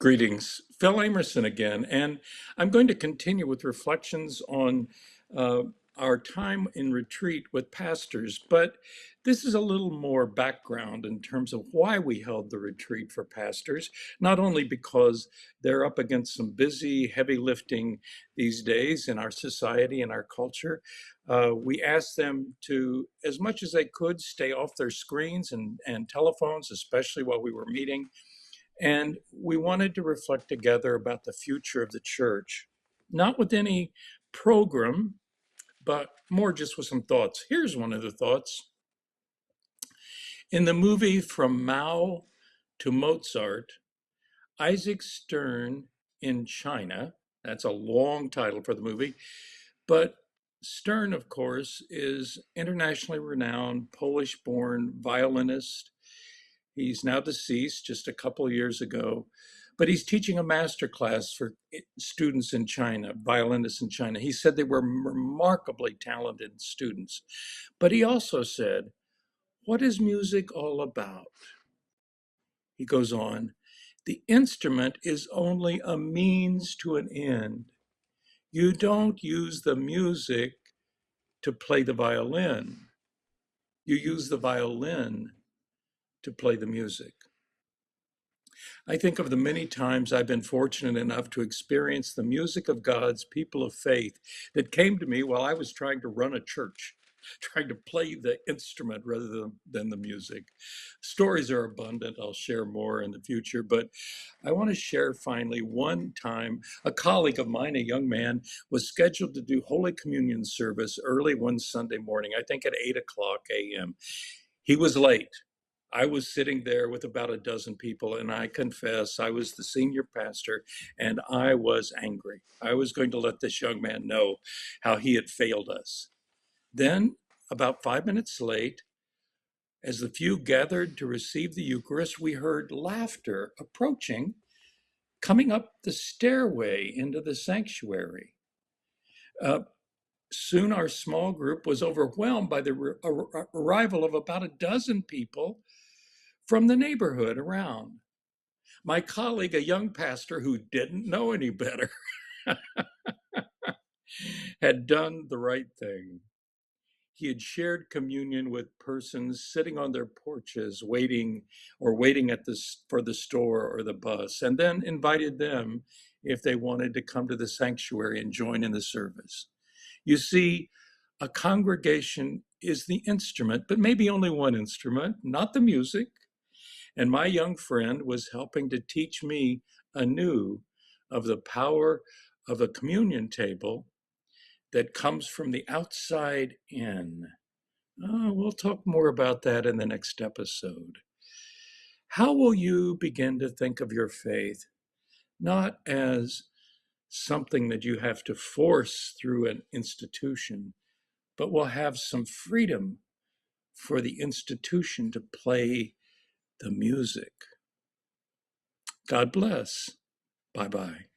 Greetings, Phil Amerson again, and I'm going to continue with reflections on uh, our time in retreat with pastors, but this is a little more background in terms of why we held the retreat for pastors, not only because they're up against some busy, heavy lifting these days in our society and our culture. We asked them to, as much as they could, stay off their screens and telephones, especially while we were meeting, and we wanted to reflect together about the future of the church, not with any program, but more just with some thoughts. Here's one of the thoughts. In the movie From Mao to Mozart, Isaac Stern in China, that's a long title for the movie, but Stern, of course, is internationally renowned Polish-born violinist. He's now deceased just a couple of years ago, but he's teaching a master class for students in China, violinists in China. He said they were remarkably talented students, but he also said, "What is music all about?" He goes on, "The instrument is only a means to an end. You don't use the music to play the violin. You use the violin to play the music." I think of the many times I've been fortunate enough to experience the music of God's people of faith that came to me while I was trying to run a church, trying to play the instrument rather than the music. Stories are abundant. I'll share more in the future, but I want to share finally one time a colleague of mine, a young man, was scheduled to do Holy Communion service early one Sunday morning, I think at 8:00 a.m. He was late. I was sitting there with about a dozen people, and I confess I was the senior pastor, and I was angry. I was going to let this young man know how he had failed us. Then, about 5 minutes late, as the few gathered to receive the Eucharist, we heard laughter approaching, coming up the stairway into the sanctuary. Uh, Soon our small group was overwhelmed by the arrival of about a dozen people from the neighborhood around. My colleague, a young pastor who didn't know any better, had done the right thing. He had shared communion with persons sitting on their porches waiting for the store or the bus, and then invited them if they wanted to come to the sanctuary and join in the service. You see, a congregation is the instrument, but maybe only one instrument, not the music. And my young friend was helping to teach me anew of the power of a communion table that comes from the outside in. Oh, we'll talk more about that in the next episode. How will you begin to think of your faith, not as something that you have to force through an institution, but will have some freedom for the institution to play the music? God bless. Bye-bye.